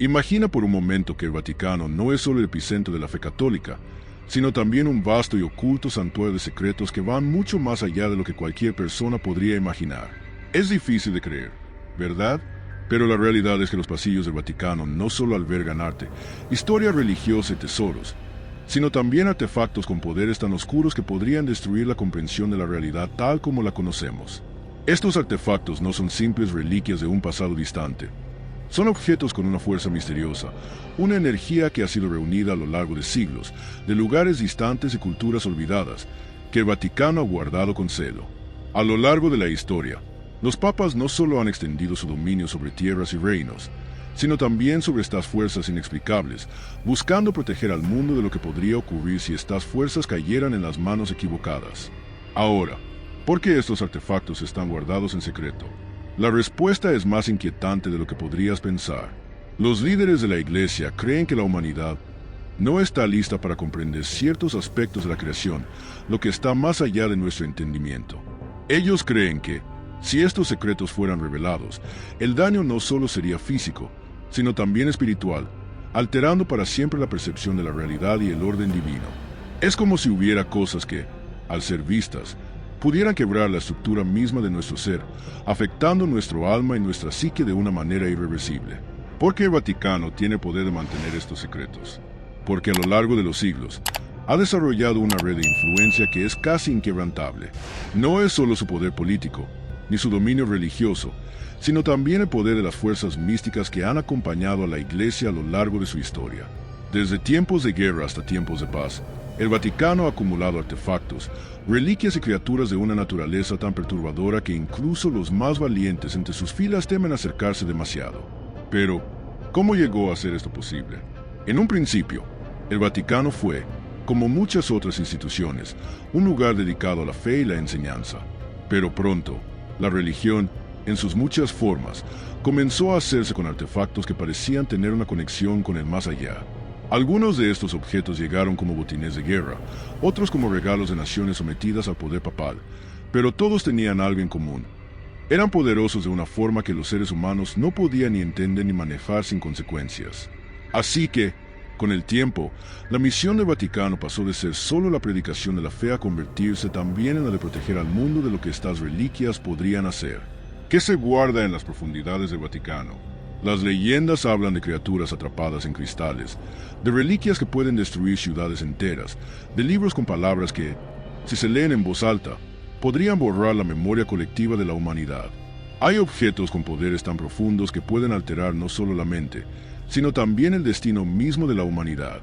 Imagina por un momento que el Vaticano no es solo el epicentro de la fe católica, sino también un vasto y oculto santuario de secretos que van mucho más allá de lo que cualquier persona podría imaginar. Es difícil de creer, ¿verdad? Pero la realidad es que los pasillos del Vaticano no solo albergan arte, historia religiosa y tesoros, sino también artefactos con poderes tan oscuros que podrían destruir la comprensión de la realidad tal como la conocemos. Estos artefactos no son simples reliquias de un pasado distante. Son objetos con una fuerza misteriosa, una energía que ha sido reunida a lo largo de siglos, de lugares distantes y culturas olvidadas, que el Vaticano ha guardado con celo. A lo largo de la historia, los papas no solo han extendido su dominio sobre tierras y reinos, sino también sobre estas fuerzas inexplicables, buscando proteger al mundo de lo que podría ocurrir si estas fuerzas cayeran en las manos equivocadas. Ahora, ¿por qué estos artefactos están guardados en secreto? La respuesta es más inquietante de lo que podrías pensar. Los líderes de la Iglesia creen que la humanidad no está lista para comprender ciertos aspectos de la creación, lo que está más allá de nuestro entendimiento. Ellos creen que, si estos secretos fueran revelados, el daño no solo sería físico, sino también espiritual, alterando para siempre la percepción de la realidad y el orden divino. Es como si hubiera cosas que, al ser vistas, pudieran quebrar la estructura misma de nuestro ser, afectando nuestro alma y nuestra psique de una manera irreversible. ¿Por qué el Vaticano tiene poder de mantener estos secretos? Porque a lo largo de los siglos, ha desarrollado una red de influencia que es casi inquebrantable. No es solo su poder político, ni su dominio religioso, sino también el poder de las fuerzas místicas que han acompañado a la Iglesia a lo largo de su historia. Desde tiempos de guerra hasta tiempos de paz, el Vaticano ha acumulado artefactos, reliquias y criaturas de una naturaleza tan perturbadora que incluso los más valientes entre sus filas temen acercarse demasiado. Pero, ¿cómo llegó a ser esto posible? En un principio, el Vaticano fue, como muchas otras instituciones, un lugar dedicado a la fe y la enseñanza. Pero pronto, la religión, en sus muchas formas, comenzó a hacerse con artefactos que parecían tener una conexión con el más allá. Algunos de estos objetos llegaron como botines de guerra, otros como regalos de naciones sometidas al poder papal, pero todos tenían algo en común. Eran poderosos de una forma que los seres humanos no podían ni entender ni manejar sin consecuencias. Así que, con el tiempo, la misión del Vaticano pasó de ser solo la predicación de la fe a convertirse también en la de proteger al mundo de lo que estas reliquias podrían hacer. ¿Qué se guarda en las profundidades del Vaticano? Las leyendas hablan de criaturas atrapadas en cristales, de reliquias que pueden destruir ciudades enteras, de libros con palabras que, si se leen en voz alta, podrían borrar la memoria colectiva de la humanidad. Hay objetos con poderes tan profundos que pueden alterar no solo la mente, sino también el destino mismo de la humanidad.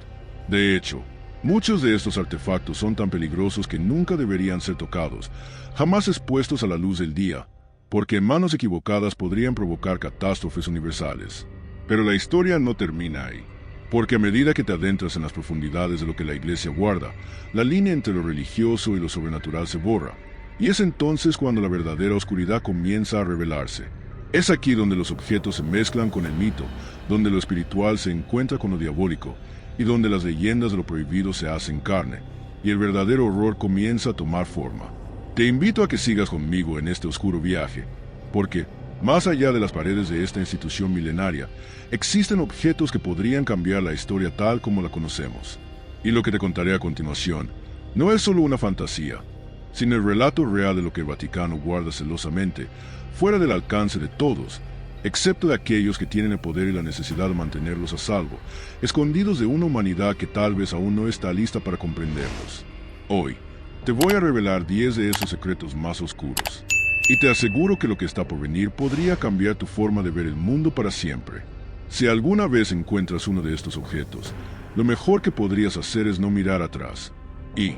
De hecho, muchos de estos artefactos son tan peligrosos que nunca deberían ser tocados, jamás expuestos a la luz del día, porque en manos equivocadas podrían provocar catástrofes universales. Pero la historia no termina ahí, porque a medida que te adentras en las profundidades de lo que la Iglesia guarda, la línea entre lo religioso y lo sobrenatural se borra, y es entonces cuando la verdadera oscuridad comienza a revelarse. Es aquí donde los objetos se mezclan con el mito, donde lo espiritual se encuentra con lo diabólico, y donde las leyendas de lo prohibido se hacen carne, y el verdadero horror comienza a tomar forma. Te invito a que sigas conmigo en este oscuro viaje, porque, más allá de las paredes de esta institución milenaria, existen objetos que podrían cambiar la historia tal como la conocemos. Y lo que te contaré a continuación no es solo una fantasía, sino el relato real de lo que el Vaticano guarda celosamente, fuera del alcance de todos, excepto de aquellos que tienen el poder y la necesidad de mantenerlos a salvo, escondidos de una humanidad que tal vez aún no está lista para comprenderlos. Hoy, te voy a revelar 10 de esos secretos más oscuros, y te aseguro que lo que está por venir podría cambiar tu forma de ver el mundo para siempre. Si alguna vez encuentras uno de estos objetos, lo mejor que podrías hacer es no mirar atrás. Y,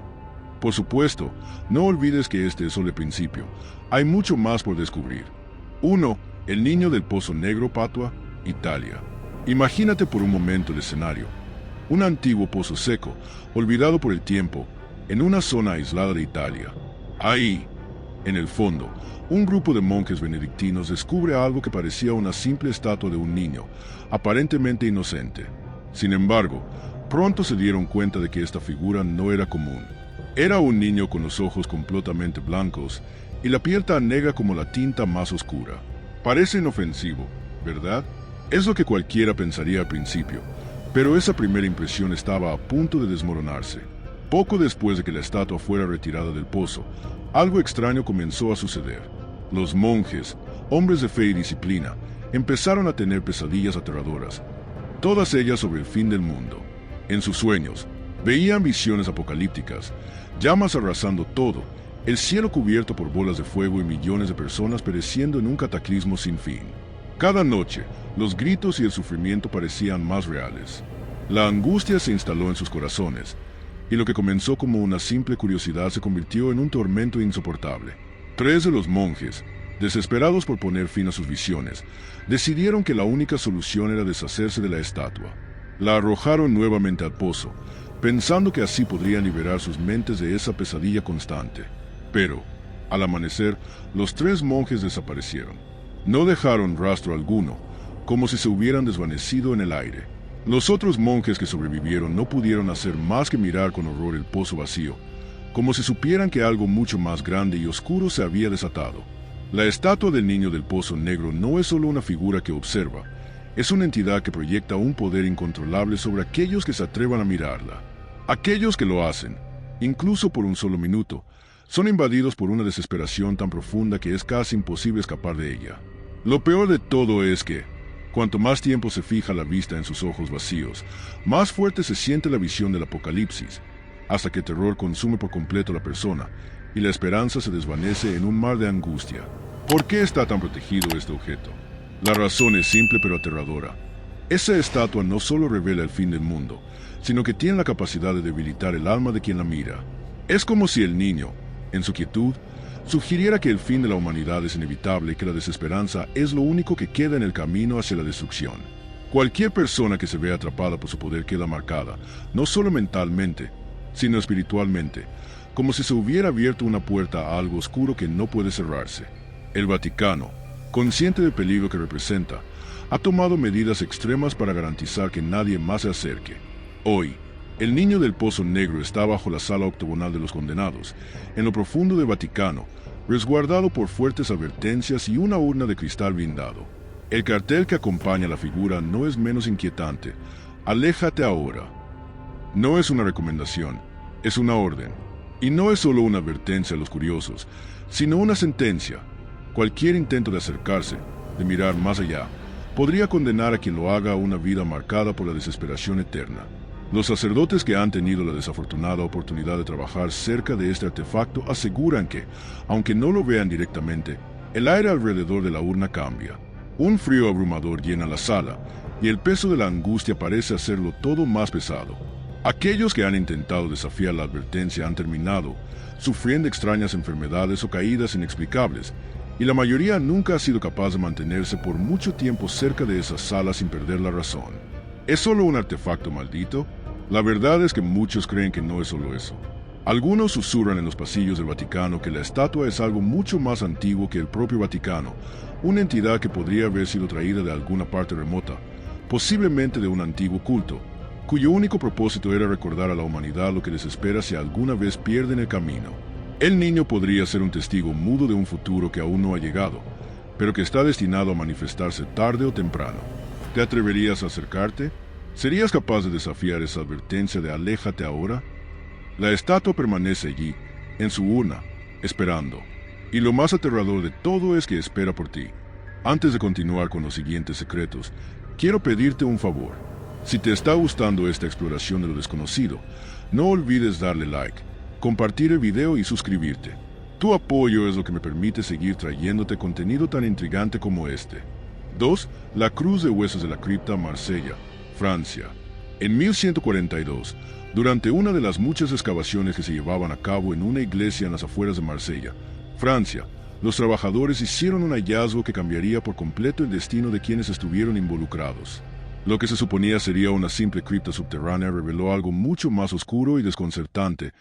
por supuesto, no olvides que este es solo el principio. Hay mucho más por descubrir. 1. El niño del Pozo Negro, Padua, Italia. Imagínate por un momento el escenario. Un antiguo pozo seco, olvidado por el tiempo, en una zona aislada de Italia. Ahí, en el fondo, un grupo de monjes benedictinos descubre algo que parecía una simple estatua de un niño, aparentemente inocente. Sin embargo, pronto se dieron cuenta de que esta figura no era común. Era un niño con los ojos completamente blancos y la piel tan negra como la tinta más oscura. Parece inofensivo, ¿verdad? Es lo que cualquiera pensaría al principio, pero esa primera impresión estaba a punto de desmoronarse. Poco después de que la estatua fuera retirada del pozo, algo extraño comenzó a suceder. Los monjes, hombres de fe y disciplina, empezaron a tener pesadillas aterradoras, todas ellas sobre el fin del mundo. En sus sueños, veían visiones apocalípticas, llamas arrasando todo, el cielo cubierto por bolas de fuego y millones de personas pereciendo en un cataclismo sin fin. Cada noche, los gritos y el sufrimiento parecían más reales. La angustia se instaló en sus corazones, y lo que comenzó como una simple curiosidad se convirtió en un tormento insoportable. 3 de los monjes, desesperados por poner fin a sus visiones, decidieron que la única solución era deshacerse de la estatua. La arrojaron nuevamente al pozo, pensando que así podrían liberar sus mentes de esa pesadilla constante. Pero, al amanecer, los 3 monjes desaparecieron. No dejaron rastro alguno, como si se hubieran desvanecido en el aire. Los otros monjes que sobrevivieron no pudieron hacer más que mirar con horror el pozo vacío, como si supieran que algo mucho más grande y oscuro se había desatado. La estatua del niño del pozo negro no es solo una figura que observa, es una entidad que proyecta un poder incontrolable sobre aquellos que se atrevan a mirarla. Aquellos que lo hacen, incluso por un solo minuto, son invadidos por una desesperación tan profunda que es casi imposible escapar de ella. Lo peor de todo es que, cuanto más tiempo se fija la vista en sus ojos vacíos, más fuerte se siente la visión del apocalipsis, hasta que el terror consume por completo a la persona y la esperanza se desvanece en un mar de angustia. ¿Por qué está tan protegido este objeto? La razón es simple pero aterradora. Esa estatua no solo revela el fin del mundo, sino que tiene la capacidad de debilitar el alma de quien la mira. Es como si el niño, en su quietud, sugiriera que el fin de la humanidad es inevitable y que la desesperanza es lo único que queda en el camino hacia la destrucción. Cualquier persona que se vea atrapada por su poder queda marcada, no solo mentalmente, sino espiritualmente, como si se hubiera abierto una puerta a algo oscuro que no puede cerrarse. El Vaticano, consciente del peligro que representa, ha tomado medidas extremas para garantizar que nadie más se acerque. Hoy, el niño del Pozo Negro está bajo la sala octogonal de los condenados, en lo profundo del Vaticano, resguardado por fuertes advertencias y una urna de cristal blindado. El cartel que acompaña a la figura no es menos inquietante. Aléjate ahora. No es una recomendación, es una orden. Y no es solo una advertencia a los curiosos, sino una sentencia. Cualquier intento de acercarse, de mirar más allá, podría condenar a quien lo haga a una vida marcada por la desesperación eterna. Los sacerdotes que han tenido la desafortunada oportunidad de trabajar cerca de este artefacto aseguran que, aunque no lo vean directamente, el aire alrededor de la urna cambia. Un frío abrumador llena la sala, y el peso de la angustia parece hacerlo todo más pesado. Aquellos que han intentado desafiar la advertencia han terminado sufriendo extrañas enfermedades o caídas inexplicables, y la mayoría nunca ha sido capaz de mantenerse por mucho tiempo cerca de esa sala sin perder la razón. ¿Es solo un artefacto maldito? La verdad es que muchos creen que no es solo eso. Algunos susurran en los pasillos del Vaticano que la estatua es algo mucho más antiguo que el propio Vaticano, una entidad que podría haber sido traída de alguna parte remota, posiblemente de un antiguo culto, cuyo único propósito era recordar a la humanidad lo que les espera si alguna vez pierden el camino. El niño podría ser un testigo mudo de un futuro que aún no ha llegado, pero que está destinado a manifestarse tarde o temprano. ¿Te atreverías a acercarte? ¿Serías capaz de desafiar esa advertencia de aléjate ahora? La estatua permanece allí, en su urna, esperando. Y lo más aterrador de todo es que espera por ti. Antes de continuar con los siguientes secretos, quiero pedirte un favor. Si te está gustando esta exploración de lo desconocido, no olvides darle like, compartir el video y suscribirte. Tu apoyo es lo que me permite seguir trayéndote contenido tan intrigante como este. 2. La Cruz de Huesos de la Cripta, Marsella, Francia. En 1142, durante una de las muchas excavaciones que se llevaban a cabo en una iglesia en las afueras de Marsella, Francia, los trabajadores hicieron un hallazgo que cambiaría por completo el destino de quienes estuvieron involucrados. Lo que se suponía sería una simple cripta subterránea reveló algo mucho más oscuro y desconcertante,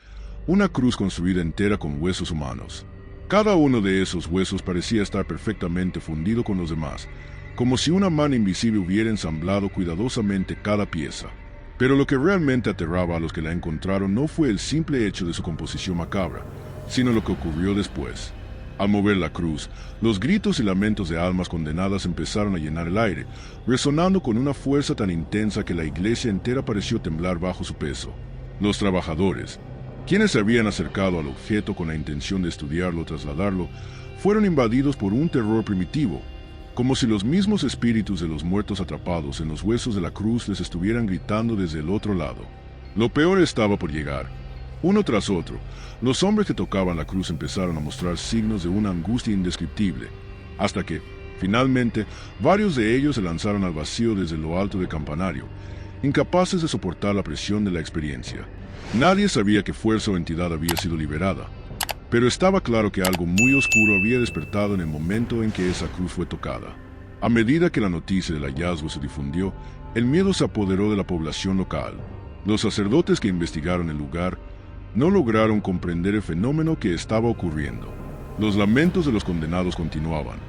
una cruz construida entera con huesos humanos. Cada uno de esos huesos parecía estar perfectamente fundido con los demás, como si una mano invisible hubiera ensamblado cuidadosamente cada pieza. Pero lo que realmente aterraba a los que la encontraron no fue el simple hecho de su composición macabra, sino lo que ocurrió después. Al mover la cruz, los gritos y lamentos de almas condenadas empezaron a llenar el aire, resonando con una fuerza tan intensa que la iglesia entera pareció temblar bajo su peso. Los trabajadores, quienes se habían acercado al objeto con la intención de estudiarlo o trasladarlo, fueron invadidos por un terror primitivo, como si los mismos espíritus de los muertos atrapados en los huesos de la cruz les estuvieran gritando desde el otro lado. Lo peor estaba por llegar. Uno tras otro, los hombres que tocaban la cruz empezaron a mostrar signos de una angustia indescriptible, hasta que, finalmente, varios de ellos se lanzaron al vacío desde lo alto del campanario, incapaces de soportar la presión de la experiencia. Nadie sabía qué fuerza o entidad había sido liberada, pero estaba claro que algo muy oscuro había despertado en el momento en que esa cruz fue tocada. A medida que la noticia del hallazgo se difundió, el miedo se apoderó de la población local. Los sacerdotes que investigaron el lugar no lograron comprender el fenómeno que estaba ocurriendo. Los lamentos de los condenados continuaban,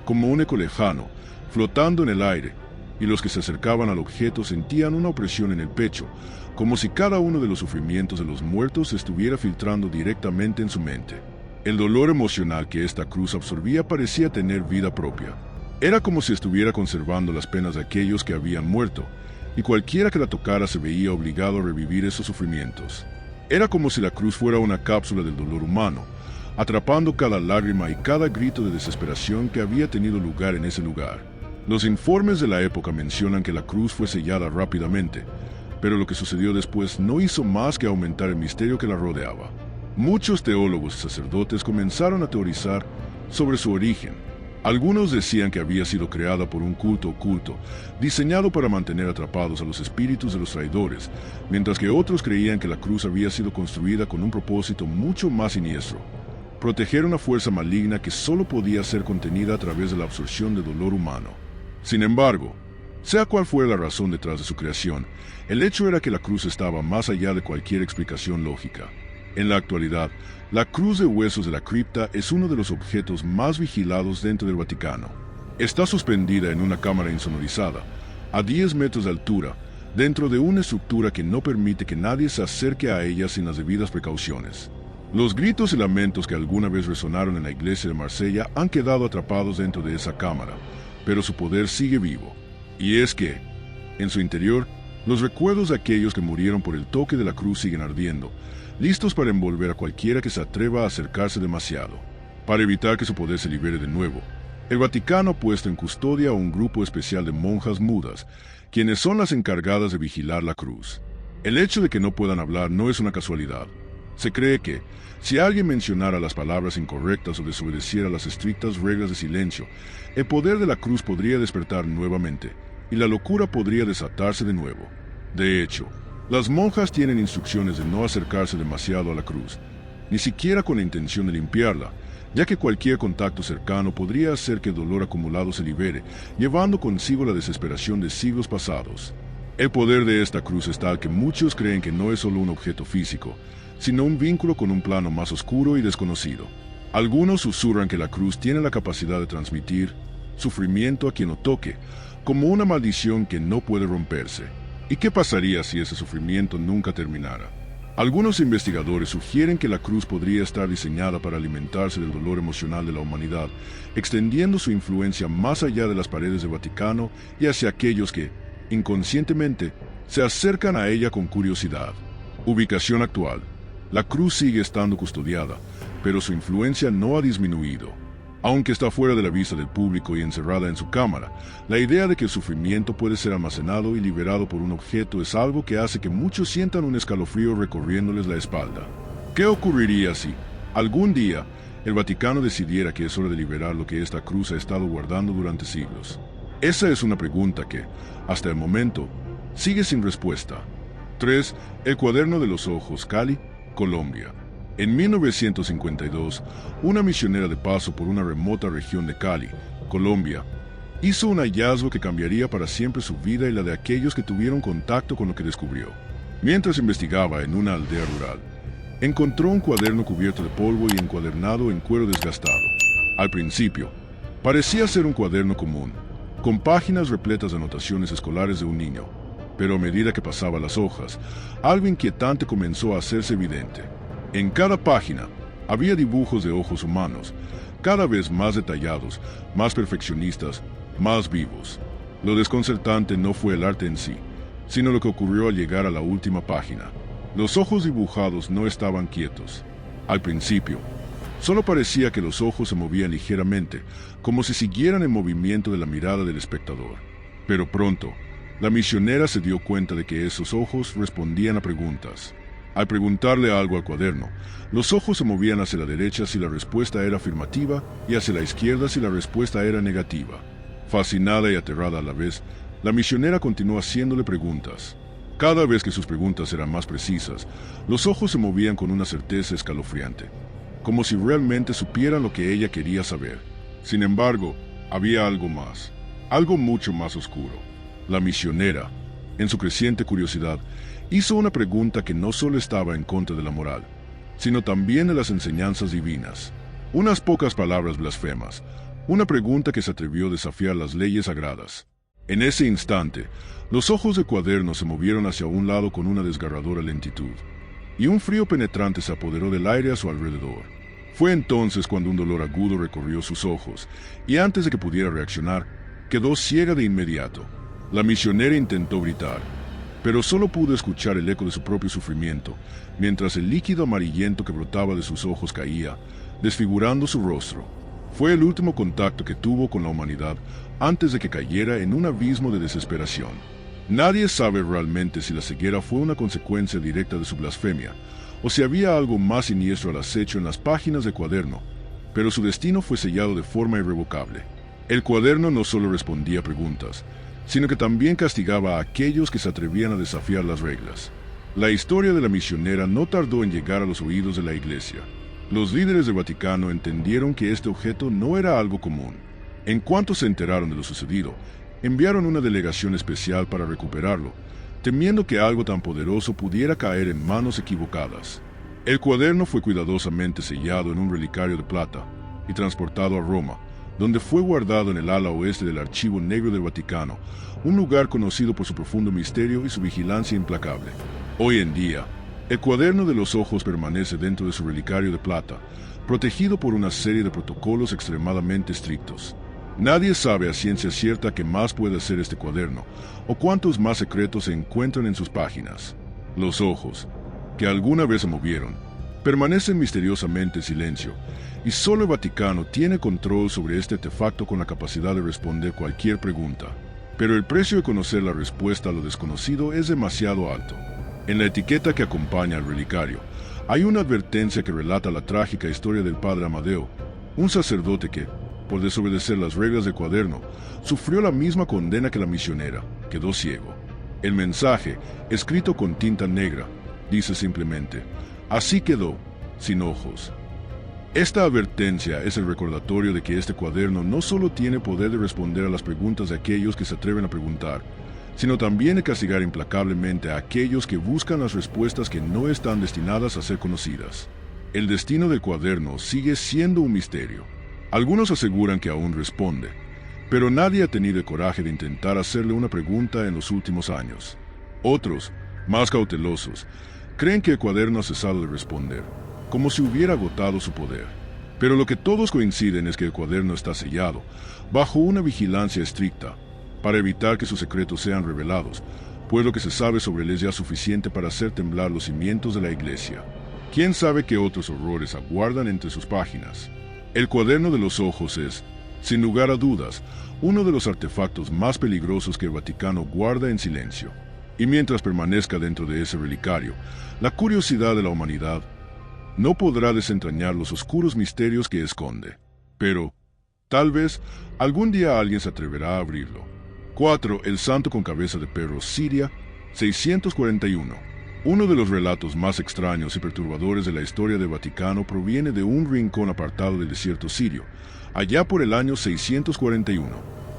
como un eco lejano, flotando en el aire, y los que se acercaban al objeto sentían una opresión en el pecho, como si cada uno de los sufrimientos de los muertos se estuviera filtrando directamente en su mente. El dolor emocional que esta cruz absorbía parecía tener vida propia. Era como si estuviera conservando las penas de aquellos que habían muerto, y cualquiera que la tocara se veía obligado a revivir esos sufrimientos. Era como si la cruz fuera una cápsula del dolor humano, atrapando cada lágrima y cada grito de desesperación que había tenido lugar en ese lugar. Los informes de la época mencionan que la cruz fue sellada rápidamente, pero lo que sucedió después no hizo más que aumentar el misterio que la rodeaba. Muchos teólogos y sacerdotes comenzaron a teorizar sobre su origen. Algunos decían que había sido creada por un culto oculto, diseñado para mantener atrapados a los espíritus de los traidores, mientras que otros creían que la cruz había sido construida con un propósito mucho más siniestro: proteger una fuerza maligna que solo podía ser contenida a través de la absorción de dolor humano. Sin embargo, sea cual fuera la razón detrás de su creación, el hecho era que la cruz estaba más allá de cualquier explicación lógica. En la actualidad, la cruz de huesos de la cripta es uno de los objetos más vigilados dentro del Vaticano. Está suspendida en una cámara insonorizada, a 10 metros de altura, dentro de una estructura que no permite que nadie se acerque a ella sin las debidas precauciones. Los gritos y lamentos que alguna vez resonaron en la iglesia de Marsella han quedado atrapados dentro de esa cámara, pero su poder sigue vivo. Y es que, en su interior, los recuerdos de aquellos que murieron por el toque de la cruz siguen ardiendo, listos para envolver a cualquiera que se atreva a acercarse demasiado. Para evitar que su poder se libere de nuevo, el Vaticano ha puesto en custodia a un grupo especial de monjas mudas, quienes son las encargadas de vigilar la cruz. El hecho de que no puedan hablar no es una casualidad. Se cree que, si alguien mencionara las palabras incorrectas o desobedeciera las estrictas reglas de silencio, el poder de la cruz podría despertar nuevamente, y la locura podría desatarse de nuevo. De hecho, las monjas tienen instrucciones de no acercarse demasiado a la cruz, ni siquiera con la intención de limpiarla, ya que cualquier contacto cercano podría hacer que el dolor acumulado se libere, llevando consigo la desesperación de siglos pasados. El poder de esta cruz es tal que muchos creen que no es solo un objeto físico, sino un vínculo con un plano más oscuro y desconocido. Algunos susurran que la cruz tiene la capacidad de transmitir sufrimiento a quien lo toque, como una maldición que no puede romperse. ¿Y qué pasaría si ese sufrimiento nunca terminara? Algunos investigadores sugieren que la cruz podría estar diseñada para alimentarse del dolor emocional de la humanidad, extendiendo su influencia más allá de las paredes del Vaticano y hacia aquellos que, inconscientemente, se acercan a ella con curiosidad. Ubicación actual. La cruz sigue estando custodiada, pero su influencia no ha disminuido. Aunque está fuera de la vista del público y encerrada en su cámara, la idea de que el sufrimiento puede ser almacenado y liberado por un objeto es algo que hace que muchos sientan un escalofrío recorriéndoles la espalda. ¿Qué ocurriría si, algún día, el Vaticano decidiera que es hora de liberar lo que esta cruz ha estado guardando durante siglos? Esa es una pregunta que, hasta el momento, sigue sin respuesta. 3. El cuaderno de los ojos, Cali, Colombia. En 1952, una misionera de paso por una remota región de Cali, Colombia, hizo un hallazgo que cambiaría para siempre su vida y la de aquellos que tuvieron contacto con lo que descubrió. Mientras investigaba en una aldea rural, encontró un cuaderno cubierto de polvo y encuadernado en cuero desgastado. Al principio, parecía ser un cuaderno común, con páginas repletas de anotaciones escolares de un niño, pero a medida que pasaba las hojas, algo inquietante comenzó a hacerse evidente. En cada página había dibujos de ojos humanos, cada vez más detallados, más perfeccionistas, más vivos. Lo desconcertante no fue el arte en sí, sino lo que ocurrió al llegar a la última página. Los ojos dibujados no estaban quietos. Al principio, solo parecía que los ojos se movían ligeramente, como si siguieran el movimiento de la mirada del espectador. Pero pronto, la misionera se dio cuenta de que esos ojos respondían a preguntas. Al preguntarle algo al cuaderno, los ojos se movían hacia la derecha si la respuesta era afirmativa y hacia la izquierda si la respuesta era negativa. Fascinada y aterrada a la vez, la misionera continuó haciéndole preguntas. Cada vez que sus preguntas eran más precisas, los ojos se movían con una certeza escalofriante, como si realmente supieran lo que ella quería saber. Sin embargo, había algo más, algo mucho más oscuro. La misionera, en su creciente curiosidad, hizo una pregunta que no solo estaba en contra de la moral, sino también de las enseñanzas divinas. Unas pocas palabras blasfemas, una pregunta que se atrevió a desafiar las leyes sagradas. En ese instante, los ojos de Cuaderno se movieron hacia un lado con una desgarradora lentitud, y un frío penetrante se apoderó del aire a su alrededor. Fue entonces cuando un dolor agudo recorrió sus ojos, y antes de que pudiera reaccionar, quedó ciega de inmediato. La misionera intentó gritar, pero solo pudo escuchar el eco de su propio sufrimiento, mientras el líquido amarillento que brotaba de sus ojos caía, desfigurando su rostro. Fue el último contacto que tuvo con la humanidad antes de que cayera en un abismo de desesperación. Nadie sabe realmente si la ceguera fue una consecuencia directa de su blasfemia, o si había algo más siniestro al acecho en las páginas de Cuaderno, pero su destino fue sellado de forma irrevocable. El Cuaderno no solo respondía preguntas, sino que también castigaba a aquellos que se atrevían a desafiar las reglas. La historia de la misionera no tardó en llegar a los oídos de la Iglesia. Los líderes del Vaticano entendieron que este objeto no era algo común. En cuanto se enteraron de lo sucedido, enviaron una delegación especial para recuperarlo, temiendo que algo tan poderoso pudiera caer en manos equivocadas. El cuaderno fue cuidadosamente sellado en un relicario de plata y transportado a Roma, donde fue guardado en el ala oeste del Archivo Negro del Vaticano, un lugar conocido por su profundo misterio y su vigilancia implacable. Hoy en día, el cuaderno de los ojos permanece dentro de su relicario de plata, protegido por una serie de protocolos extremadamente estrictos. Nadie sabe a ciencia cierta qué más puede hacer este cuaderno, o cuántos más secretos se encuentran en sus páginas. Los ojos, que alguna vez se movieron, permanecen misteriosamente en silencio, y solo el Vaticano tiene control sobre este artefacto con la capacidad de responder cualquier pregunta. Pero el precio de conocer la respuesta a lo desconocido es demasiado alto. En la etiqueta que acompaña al relicario, hay una advertencia que relata la trágica historia del padre Amadeo, un sacerdote que, por desobedecer las reglas del cuaderno, sufrió la misma condena que la misionera, quedó ciego. El mensaje, escrito con tinta negra, dice simplemente, así quedó, sin ojos. Esta advertencia es el recordatorio de que este cuaderno no solo tiene poder de responder a las preguntas de aquellos que se atreven a preguntar, sino también de castigar implacablemente a aquellos que buscan las respuestas que no están destinadas a ser conocidas. El destino del cuaderno sigue siendo un misterio. Algunos aseguran que aún responde, pero nadie ha tenido el coraje de intentar hacerle una pregunta en los últimos años. Otros, más cautelosos, creen que el cuaderno ha cesado de responder, como si hubiera agotado su poder. Pero lo que todos coinciden es que el cuaderno está sellado, bajo una vigilancia estricta, para evitar que sus secretos sean revelados, pues lo que se sabe sobre él es ya suficiente para hacer temblar los cimientos de la Iglesia. ¿Quién sabe qué otros horrores aguardan entre sus páginas? El cuaderno de los ojos es, sin lugar a dudas, uno de los artefactos más peligrosos que el Vaticano guarda en silencio. Y mientras permanezca dentro de ese relicario, la curiosidad de la humanidad no podrá desentrañar los oscuros misterios que esconde. Pero, tal vez, algún día alguien se atreverá a abrirlo. 4. El santo con cabeza de perro, Siria, 641. Uno de los relatos más extraños y perturbadores de la historia del Vaticano proviene de un rincón apartado del desierto sirio, allá por el año 641.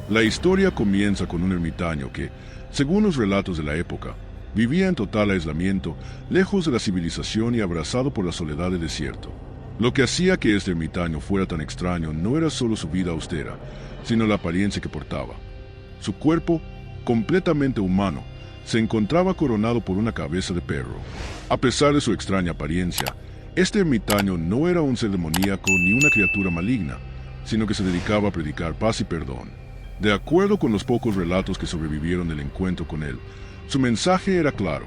La historia comienza con un ermitaño que, según los relatos de la época, vivía en total aislamiento, lejos de la civilización y abrazado por la soledad del desierto. Lo que hacía que este ermitaño fuera tan extraño no era solo su vida austera, sino la apariencia que portaba. Su cuerpo, completamente humano, se encontraba coronado por una cabeza de perro. A pesar de su extraña apariencia, Este ermitaño no era un ser demoníaco ni una criatura maligna, sino que se dedicaba a predicar paz y perdón. De acuerdo con los pocos relatos que sobrevivieron del encuentro con él, su mensaje era claro: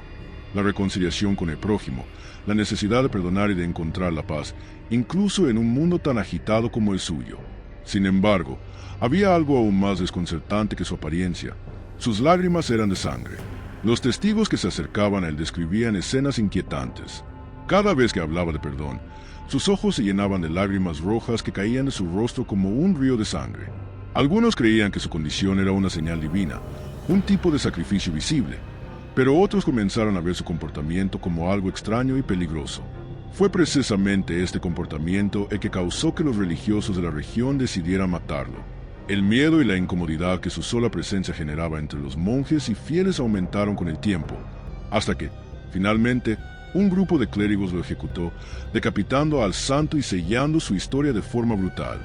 la reconciliación con el prójimo, la necesidad de perdonar y de encontrar la paz, incluso en un mundo tan agitado como el suyo. Sin embargo, había algo aún más desconcertante que su apariencia. Sus lágrimas eran de sangre. Los testigos que se acercaban a él describían escenas inquietantes. Cada vez que hablaba de perdón, sus ojos se llenaban de lágrimas rojas que caían de su rostro como un río de sangre. Algunos creían que su condición era una señal divina, un tipo de sacrificio visible, pero otros comenzaron a ver su comportamiento como algo extraño y peligroso. Fue precisamente este comportamiento el que causó que los religiosos de la región decidieran matarlo. El miedo y la incomodidad que su sola presencia generaba entre los monjes y fieles aumentaron con el tiempo, hasta que, finalmente, un grupo de clérigos lo ejecutó, decapitando al santo y sellando su historia de forma brutal.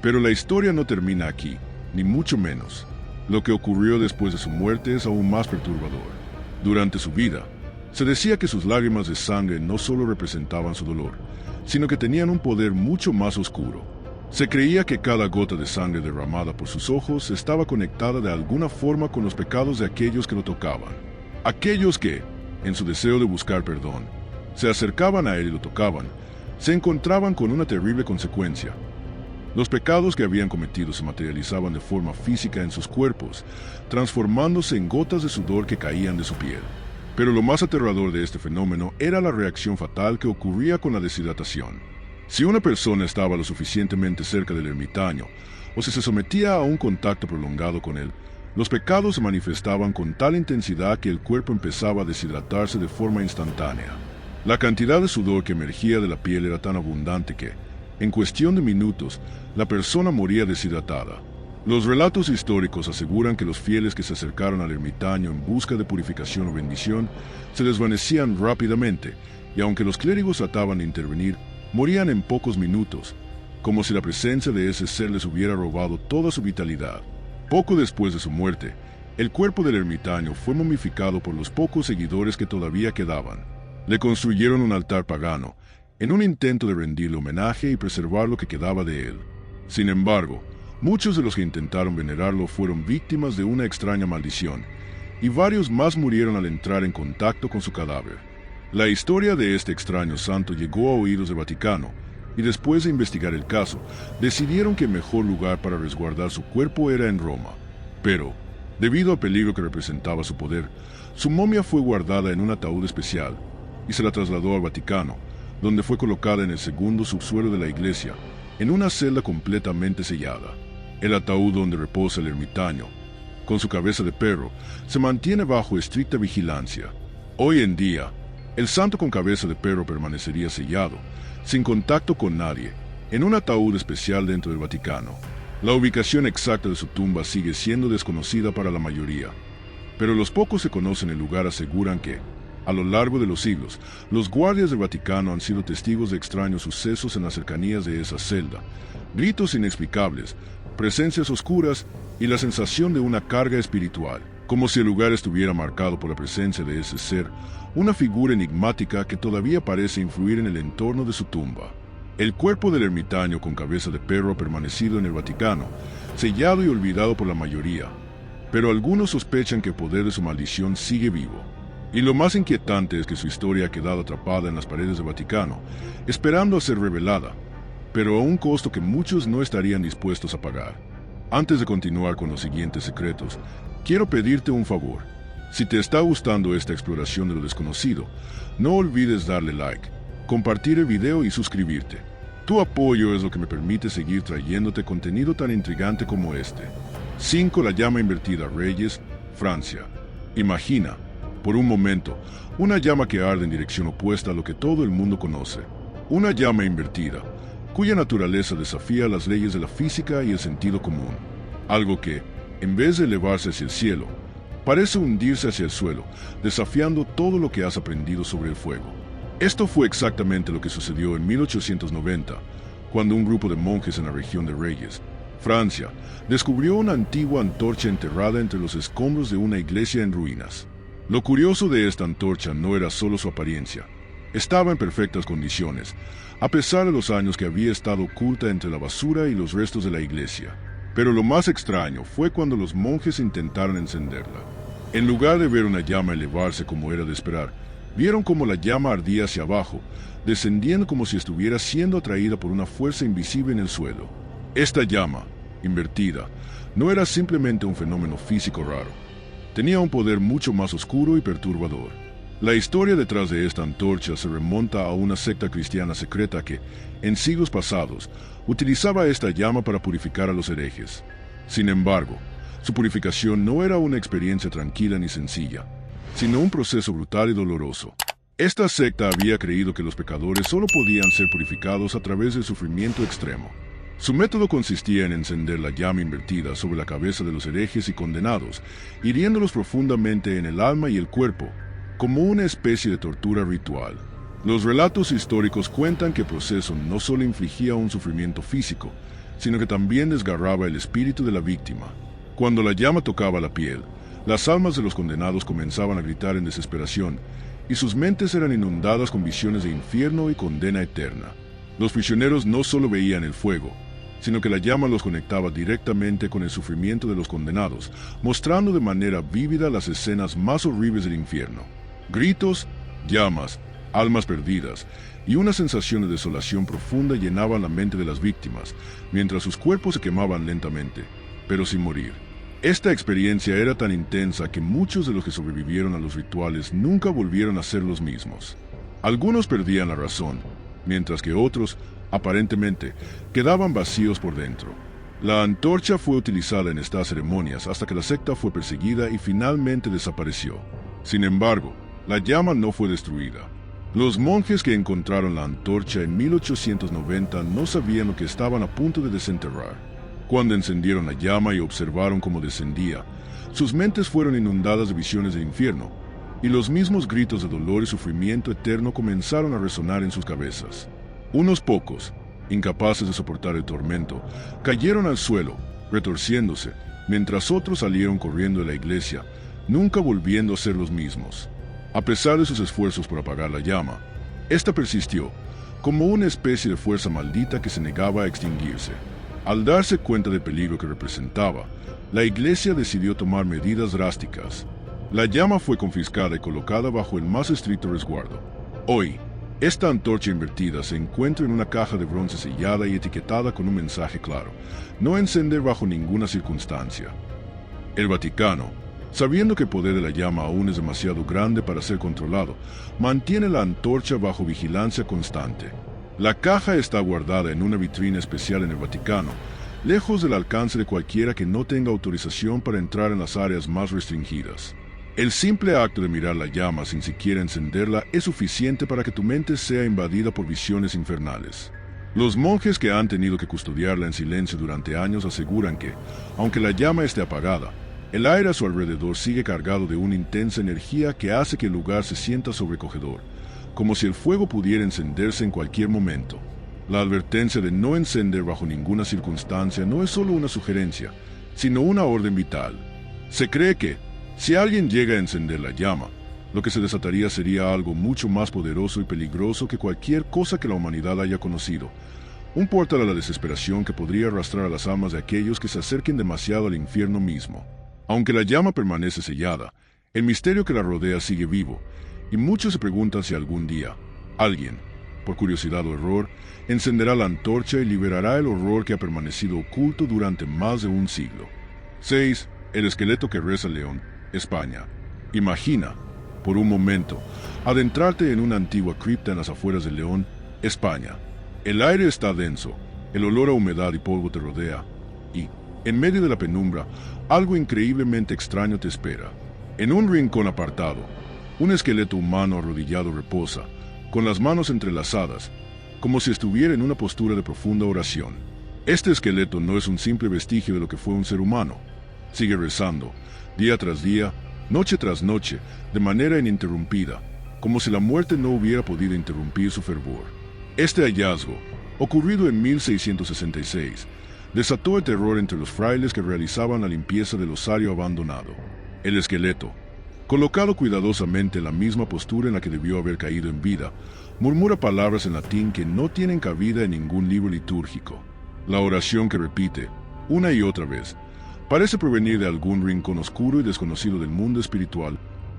Pero la historia no termina aquí, ni mucho menos. Lo que ocurrió después de su muerte es aún más perturbador. Durante su vida, se decía que sus lágrimas de sangre no solo representaban su dolor, sino que tenían un poder mucho más oscuro. Se creía que cada gota de sangre derramada por sus ojos estaba conectada de alguna forma con los pecados de aquellos que lo tocaban. Aquellos que, en su deseo de buscar perdón, se acercaban a él y lo tocaban, se encontraban con una terrible consecuencia. Los pecados que habían cometido se materializaban de forma física en sus cuerpos, transformándose en gotas de sudor que caían de su piel. Pero lo más aterrador de este fenómeno era la reacción fatal que ocurría con la deshidratación. Si una persona estaba lo suficientemente cerca del ermitaño, o si se sometía a un contacto prolongado con él, los pecados se manifestaban con tal intensidad que el cuerpo empezaba a deshidratarse de forma instantánea. La cantidad de sudor que emergía de la piel era tan abundante que, en cuestión de minutos, la persona moría deshidratada. Los relatos históricos aseguran que los fieles que se acercaron al ermitaño en busca de purificación o bendición se desvanecían rápidamente, y aunque los clérigos trataban de intervenir, morían en pocos minutos, como si la presencia de ese ser les hubiera robado toda su vitalidad. Poco después de su muerte, el cuerpo del ermitaño fue momificado por los pocos seguidores que todavía quedaban. Le construyeron un altar pagano, en un intento de rendirle homenaje y preservar lo que quedaba de él. Sin embargo, muchos de los que intentaron venerarlo fueron víctimas de una extraña maldición, y varios más murieron al entrar en contacto con su cadáver. La historia de este extraño santo llegó a oídos del Vaticano, y después de investigar el caso, decidieron que el mejor lugar para resguardar su cuerpo era en Roma. Pero, debido al peligro que representaba su poder, su momia fue guardada en un ataúd especial, y se la trasladó al Vaticano, donde fue colocada en el segundo subsuelo de la iglesia, en una celda completamente sellada. El ataúd donde reposa el ermitaño, con su cabeza de perro, se mantiene bajo estricta vigilancia. Hoy en día, el santo con cabeza de perro permanecería sellado, sin contacto con nadie, en un ataúd especial dentro del Vaticano. La ubicación exacta de su tumba sigue siendo desconocida para la mayoría, pero los pocos que conocen el lugar aseguran que, a lo largo de los siglos, los guardias del Vaticano han sido testigos de extraños sucesos en las cercanías de esa celda, gritos inexplicables, presencias oscuras y la sensación de una carga espiritual, como si el lugar estuviera marcado por la presencia de ese ser, una figura enigmática que todavía parece influir en el entorno de su tumba. El cuerpo del ermitaño con cabeza de perro ha permanecido en el Vaticano, sellado y olvidado por la mayoría, pero algunos sospechan que el poder de su maldición sigue vivo. Y lo más inquietante es que su historia ha quedado atrapada en las paredes del Vaticano, esperando a ser revelada, pero a un costo que muchos no estarían dispuestos a pagar. Antes de continuar con los siguientes secretos, quiero pedirte un favor. Si te está gustando esta exploración de lo desconocido, no olvides darle like, compartir el video y suscribirte. Tu apoyo es lo que me permite seguir trayéndote contenido tan intrigante como este. 5. La llama invertida, Reyes, Francia. Imagina, por un momento, una llama que arde en dirección opuesta a lo que todo el mundo conoce. Una llama invertida, cuya naturaleza desafía las leyes de la física y el sentido común. Algo que, en vez de elevarse hacia el cielo, parece hundirse hacia el suelo, desafiando todo lo que has aprendido sobre el fuego. Esto fue exactamente lo que sucedió en 1890, cuando un grupo de monjes en la región de Reyes, Francia, descubrió una antigua antorcha enterrada entre los escombros de una iglesia en ruinas. Lo curioso de esta antorcha no era solo su apariencia, Estaba en perfectas condiciones, a pesar de los años que había estado oculta entre la basura y los restos de la iglesia. Pero lo más extraño fue cuando los monjes intentaron encenderla. En lugar de ver una llama elevarse como era de esperar, vieron como la llama ardía hacia abajo, descendiendo como si estuviera siendo atraída por una fuerza invisible en el suelo. Esta llama, invertida, no era simplemente un fenómeno físico raro. Tenía un poder mucho más oscuro y perturbador. La historia detrás de esta antorcha se remonta a una secta cristiana secreta que, en siglos pasados, utilizaba esta llama para purificar a los herejes. Sin embargo, su purificación no era una experiencia tranquila ni sencilla, sino un proceso brutal y doloroso. Esta secta había creído que los pecadores solo podían ser purificados a través del sufrimiento extremo. Su método consistía en encender la llama invertida sobre la cabeza de los herejes y condenados, hiriéndolos profundamente en el alma y el cuerpo, como una especie de tortura ritual. Los relatos históricos cuentan que el proceso no solo infligía un sufrimiento físico, sino que también desgarraba el espíritu de la víctima. Cuando la llama tocaba la piel, las almas de los condenados comenzaban a gritar en desesperación, y sus mentes eran inundadas con visiones de infierno y condena eterna. Los prisioneros no solo veían el fuego, sino que la llama los conectaba directamente con el sufrimiento de los condenados, mostrando de manera vívida las escenas más horribles del infierno. Gritos, llamas, almas perdidas y una sensación de desolación profunda llenaban la mente de las víctimas, mientras sus cuerpos se quemaban lentamente, pero sin morir. Esta experiencia era tan intensa que muchos de los que sobrevivieron a los rituales nunca volvieron a ser los mismos. Algunos perdían la razón, mientras que otros, aparentemente, quedaban vacíos por dentro. La antorcha fue utilizada en estas ceremonias hasta que la secta fue perseguida y finalmente desapareció. Sin embargo, la llama no fue destruida. Los monjes que encontraron la antorcha en 1890 no sabían lo que estaban a punto de desenterrar. Cuando encendieron la llama y observaron cómo descendía, sus mentes fueron inundadas de visiones del infierno, y los mismos gritos de dolor y sufrimiento eterno comenzaron a resonar en sus cabezas. Unos pocos, incapaces de soportar el tormento, cayeron al suelo, retorciéndose, mientras otros salieron corriendo de la iglesia, nunca volviendo a ser los mismos. A pesar de sus esfuerzos por apagar la llama, esta persistió, como una especie de fuerza maldita que se negaba a extinguirse. Al darse cuenta del peligro que representaba, la iglesia decidió tomar medidas drásticas. La llama fue confiscada y colocada bajo el más estricto resguardo. Hoy, esta antorcha invertida se encuentra en una caja de bronce sellada y etiquetada con un mensaje claro: no encender bajo ninguna circunstancia. El Vaticano, sabiendo que el poder de la llama aún es demasiado grande para ser controlado, mantiene la antorcha bajo vigilancia constante. La caja está guardada en una vitrina especial en el Vaticano, lejos del alcance de cualquiera que no tenga autorización para entrar en las áreas más restringidas. El simple acto de mirar la llama sin siquiera encenderla es suficiente para que tu mente sea invadida por visiones infernales. Los monjes que han tenido que custodiarla en silencio durante años aseguran que, aunque la llama esté apagada, el aire a su alrededor sigue cargado de una intensa energía que hace que el lugar se sienta sobrecogedor, como si el fuego pudiera encenderse en cualquier momento. La advertencia de no encender bajo ninguna circunstancia no es solo una sugerencia, sino una orden vital. Se cree que, si alguien llega a encender la llama, lo que se desataría sería algo mucho más poderoso y peligroso que cualquier cosa que la humanidad haya conocido. Un portal a la desesperación que podría arrastrar a las almas de aquellos que se acerquen demasiado al infierno mismo. Aunque la llama permanece sellada, el misterio que la rodea sigue vivo, y muchos se preguntan si algún día, alguien, por curiosidad o error, encenderá la antorcha y liberará el horror que ha permanecido oculto durante más de un siglo. 6. El esqueleto que reza el león, España. Imagina, por un momento, adentrarte en una antigua cripta en las afueras de León, España. El aire está denso, el olor a humedad y polvo te rodea, y, en medio de la penumbra, algo increíblemente extraño te espera. En un rincón apartado, un esqueleto humano arrodillado reposa, con las manos entrelazadas, como si estuviera en una postura de profunda oración. Este esqueleto no es un simple vestigio de lo que fue un ser humano. Sigue rezando, día tras día, noche tras noche, de manera ininterrumpida, como si la muerte no hubiera podido interrumpir su fervor. Este hallazgo, ocurrido en 1666, desató el terror entre los frailes que realizaban la limpieza del osario abandonado. El esqueleto, Colocado cuidadosamente en la misma postura en la que debió haber caído en vida, murmura palabras en latín que no tienen cabida en ningún libro litúrgico. La oración que repite, una y otra vez, parece provenir de algún rincón oscuro y desconocido del mundo espiritual,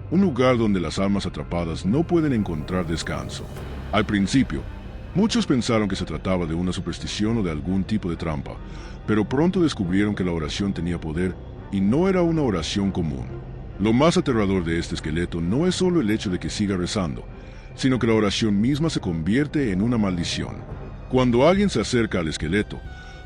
un lugar donde las almas atrapadas no pueden encontrar descanso. Al principio, muchos pensaron que se trataba de una superstición o de algún tipo de trampa, pero pronto descubrieron que la oración tenía poder y no era una oración común. Lo más aterrador de este esqueleto no es solo el hecho de que siga rezando, sino que la oración misma se convierte en una maldición. Cuando alguien se acerca al esqueleto,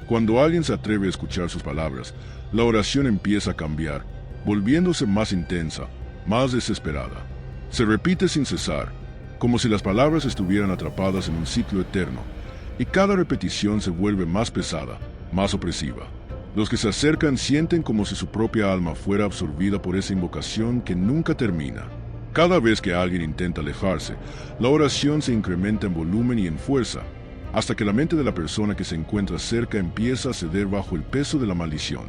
cuando alguien se atreve a escuchar sus palabras, la oración empieza a cambiar, volviéndose más intensa, más desesperada. Se repite sin cesar, como si las palabras estuvieran atrapadas en un ciclo eterno, y cada repetición se vuelve más pesada, más opresiva. Los que se acercan sienten como si su propia alma fuera absorbida por esa invocación que nunca termina. Cada vez que alguien intenta alejarse, la oración se incrementa en volumen y en fuerza, hasta que la mente de la persona que se encuentra cerca empieza a ceder bajo el peso de la maldición.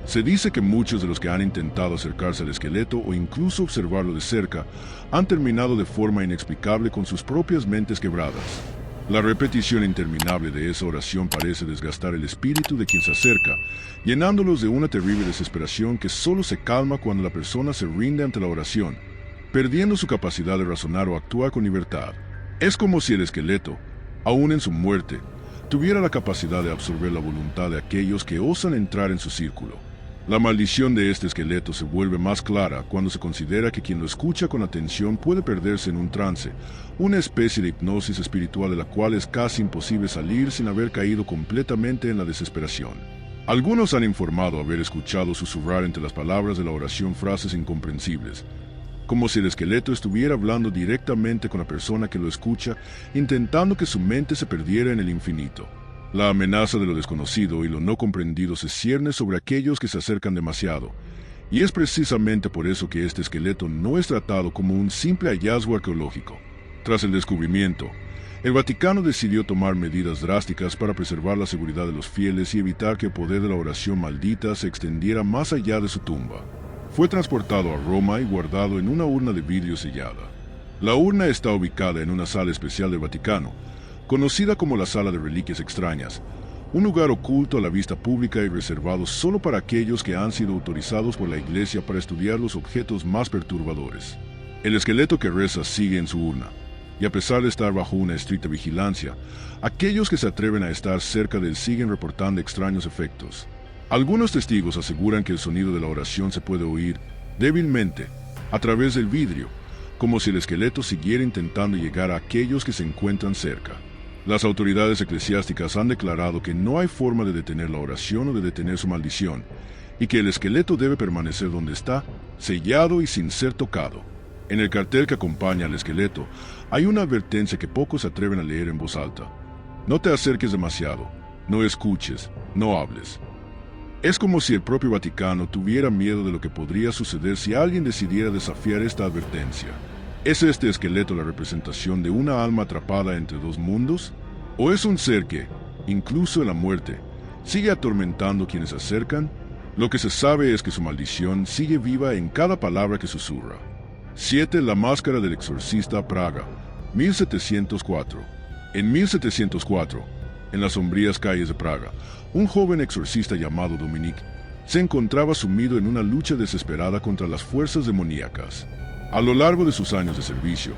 Se dice que muchos de los que han intentado acercarse al esqueleto o incluso observarlo de cerca han terminado de forma inexplicable con sus propias mentes quebradas. La repetición interminable de esa oración parece desgastar el espíritu de quien se acerca, llenándolos de una terrible desesperación que solo se calma cuando la persona se rinde ante la oración, perdiendo su capacidad de razonar o actuar con libertad. Es como si el esqueleto, aún en su muerte, tuviera la capacidad de absorber la voluntad de aquellos que osan entrar en su círculo. La maldición de este esqueleto se vuelve más clara cuando se considera que quien lo escucha con atención puede perderse en un trance, una especie de hipnosis espiritual de la cual es casi imposible salir sin haber caído completamente en la desesperación. Algunos han informado haber escuchado susurrar entre las palabras de la oración frases incomprensibles, como si el esqueleto estuviera hablando directamente con la persona que lo escucha, intentando que su mente se perdiera en el infinito. La amenaza de lo desconocido y lo no comprendido se cierne sobre aquellos que se acercan demasiado, y es precisamente por eso que este esqueleto no es tratado como un simple hallazgo arqueológico. Tras el descubrimiento, el Vaticano decidió tomar medidas drásticas para preservar la seguridad de los fieles y evitar que el poder de la oración maldita se extendiera más allá de su tumba. Fue transportado a Roma y guardado en una urna de vidrio sellada. La urna está ubicada en una sala especial del Vaticano, conocida como la Sala de Reliquias Extrañas, un lugar oculto a la vista pública y reservado solo para aquellos que han sido autorizados por la Iglesia para estudiar los objetos más perturbadores. El esqueleto que reza sigue en su urna, y a pesar de estar bajo una estricta vigilancia, aquellos que se atreven a estar cerca de él siguen reportando extraños efectos. Algunos testigos aseguran que el sonido de la oración se puede oír, débilmente, a través del vidrio, como si el esqueleto siguiera intentando llegar a aquellos que se encuentran cerca. Las autoridades eclesiásticas han declarado que no hay forma de detener la oración o de detener su maldición, y que el esqueleto debe permanecer donde está, sellado y sin ser tocado. En el cartel que acompaña al esqueleto, hay una advertencia que pocos se atreven a leer en voz alta. No te acerques demasiado, no escuches, no hables. Es como si el propio Vaticano tuviera miedo de lo que podría suceder si alguien decidiera desafiar esta advertencia. ¿Es este esqueleto la representación de una alma atrapada entre dos mundos? ¿O es un ser que, incluso en la muerte, sigue atormentando a quienes se acercan? Lo que se sabe es que su maldición sigue viva en cada palabra que susurra. 7. La máscara del exorcista, Praga, 1704. En 1704, en las sombrías calles de Praga, un joven exorcista llamado Dominique se encontraba sumido en una lucha desesperada contra las fuerzas demoníacas. A lo largo de sus años de servicio,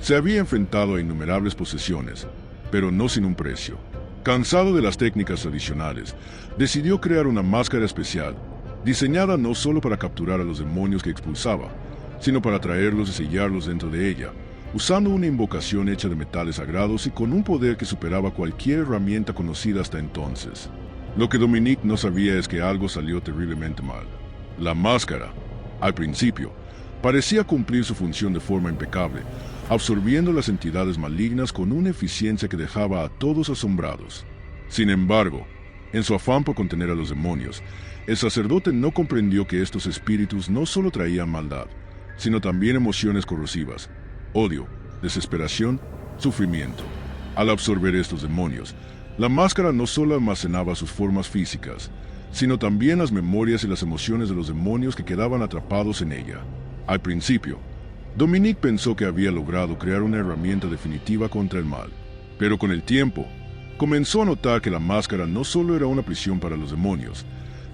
se había enfrentado a innumerables posesiones, pero no sin un precio. Cansado de las técnicas tradicionales, decidió crear una máscara especial, diseñada no solo para capturar a los demonios que expulsaba, sino para traerlos y sellarlos dentro de ella, usando una invocación hecha de metales sagrados y con un poder que superaba cualquier herramienta conocida hasta entonces. Lo que Dominique no sabía es que algo salió terriblemente mal. La máscara, al principio, parecía cumplir su función de forma impecable, absorbiendo las entidades malignas con una eficiencia que dejaba a todos asombrados. Sin embargo, en su afán por contener a los demonios, el sacerdote no comprendió que estos espíritus no solo traían maldad, sino también emociones corrosivas, odio, desesperación, sufrimiento. Al absorber estos demonios, la máscara no solo almacenaba sus formas físicas, sino también las memorias y las emociones de los demonios que quedaban atrapados en ella. Al principio, Dominique pensó que había logrado crear una herramienta definitiva contra el mal, pero con el tiempo, comenzó a notar que la máscara no solo era una prisión para los demonios,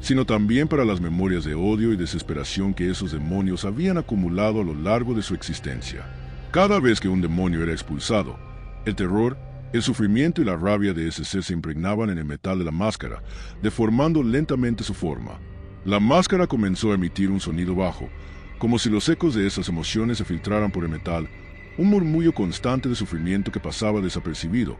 sino también para las memorias de odio y desesperación que esos demonios habían acumulado a lo largo de su existencia. Cada vez que un demonio era expulsado, el terror, el sufrimiento y la rabia de ese ser se impregnaban en el metal de la máscara, deformando lentamente su forma. La máscara comenzó a emitir un sonido bajo, como si los ecos de esas emociones se filtraran por el metal, un murmullo constante de sufrimiento que pasaba desapercibido,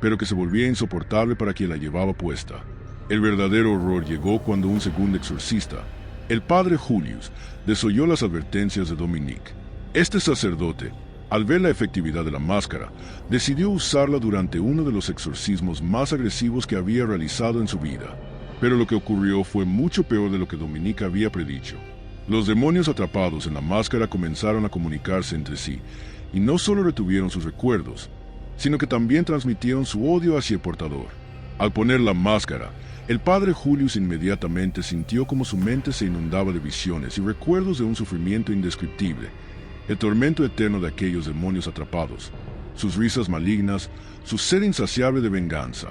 pero que se volvía insoportable para quien la llevaba puesta. El verdadero horror llegó cuando un segundo exorcista, el padre Julius, desoyó las advertencias de Dominique. Este sacerdote, al ver la efectividad de la máscara, decidió usarla durante uno de los exorcismos más agresivos que había realizado en su vida. Pero lo que ocurrió fue mucho peor de lo que Dominique había predicho. Los demonios atrapados en la máscara comenzaron a comunicarse entre sí, y no solo retuvieron sus recuerdos, sino que también transmitieron su odio hacia el portador. Al poner la máscara, el padre Julius inmediatamente sintió como su mente se inundaba de visiones y recuerdos de un sufrimiento indescriptible, el tormento eterno de aquellos demonios atrapados, sus risas malignas, su sed insaciable de venganza.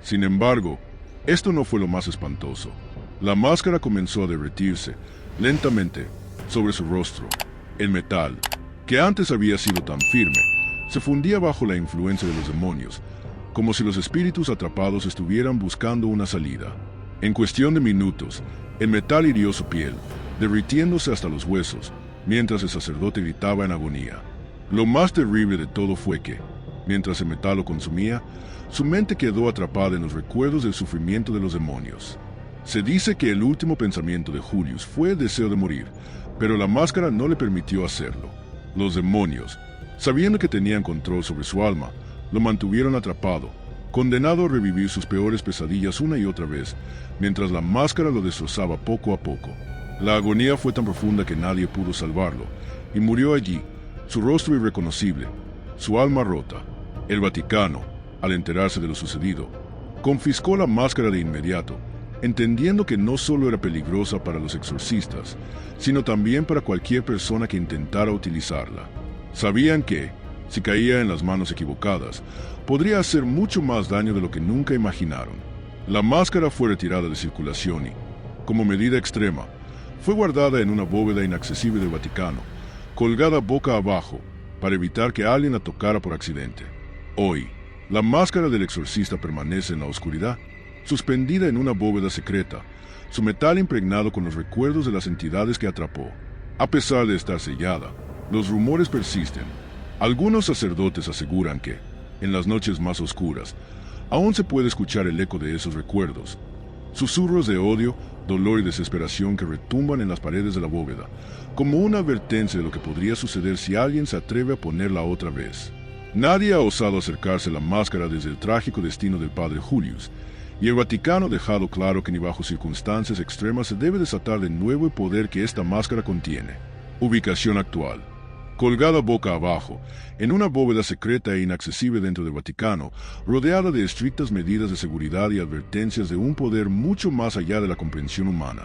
Sin embargo, esto no fue lo más espantoso. La máscara comenzó a derretirse, lentamente, sobre su rostro. El metal, que antes había sido tan firme, se fundía bajo la influencia de los demonios, como si los espíritus atrapados estuvieran buscando una salida. En cuestión de minutos, el metal hirió su piel, derritiéndose hasta los huesos, mientras el sacerdote gritaba en agonía. Lo más terrible de todo fue que, mientras el metal lo consumía, su mente quedó atrapada en los recuerdos del sufrimiento de los demonios. Se dice que el último pensamiento de Julius fue el deseo de morir, pero la máscara no le permitió hacerlo. Los demonios, sabiendo que tenían control sobre su alma, lo mantuvieron atrapado, condenado a revivir sus peores pesadillas una y otra vez, mientras la máscara lo destrozaba poco a poco. La agonía fue tan profunda que nadie pudo salvarlo, y murió allí, su rostro irreconocible, su alma rota. El Vaticano, al enterarse de lo sucedido, confiscó la máscara de inmediato, entendiendo que no solo era peligrosa para los exorcistas, sino también para cualquier persona que intentara utilizarla. Sabían que, si caía en las manos equivocadas, podría hacer mucho más daño de lo que nunca imaginaron. La máscara fue retirada de circulación y, como medida extrema, fue guardada en una bóveda inaccesible del Vaticano, colgada boca abajo, para evitar que alguien la tocara por accidente. Hoy, la máscara del exorcista permanece en la oscuridad, suspendida en una bóveda secreta, su metal impregnado con los recuerdos de las entidades que atrapó. A pesar de estar sellada, los rumores persisten. Algunos sacerdotes aseguran que, en las noches más oscuras, aún se puede escuchar el eco de esos recuerdos, susurros de odio, dolor y desesperación que retumban en las paredes de la bóveda, como una advertencia de lo que podría suceder si alguien se atreve a ponerla otra vez. Nadie ha osado acercarse a la máscara desde el trágico destino del padre Julius, y el Vaticano ha dejado claro que ni bajo circunstancias extremas se debe desatar de nuevo el poder que esta máscara contiene. Ubicación actual. Colgada boca abajo, en una bóveda secreta e inaccesible dentro del Vaticano, rodeada de estrictas medidas de seguridad y advertencias de un poder mucho más allá de la comprensión humana.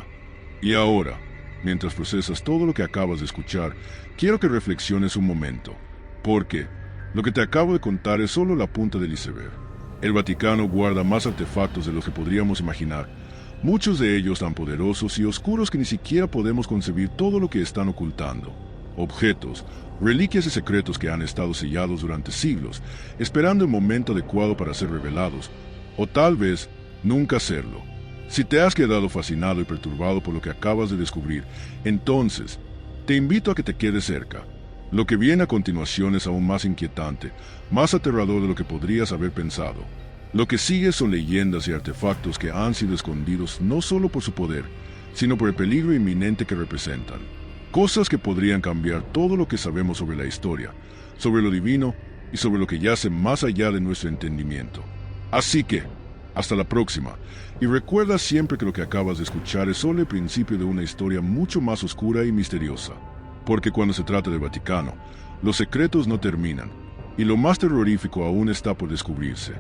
Y ahora, mientras procesas todo lo que acabas de escuchar, quiero que reflexiones un momento, porque lo que te acabo de contar es solo la punta del iceberg. El Vaticano guarda más artefactos de los que podríamos imaginar, muchos de ellos tan poderosos y oscuros que ni siquiera podemos concebir todo lo que están ocultando. Objetos, reliquias y secretos que han estado sellados durante siglos, esperando el momento adecuado para ser revelados, o tal vez nunca serlo. Si te has quedado fascinado y perturbado por lo que acabas de descubrir, entonces te invito a que te quedes cerca. Lo que viene a continuación es aún más inquietante, más aterrador de lo que podrías haber pensado. Lo que sigue son leyendas y artefactos que han sido escondidos no solo por su poder, sino por el peligro inminente que representan. Cosas que podrían cambiar todo lo que sabemos sobre la historia, sobre lo divino y sobre lo que yace más allá de nuestro entendimiento. Así que, hasta la próxima, y recuerda siempre que lo que acabas de escuchar es solo el principio de una historia mucho más oscura y misteriosa. Porque cuando se trata del Vaticano, los secretos no terminan, y lo más terrorífico aún está por descubrirse.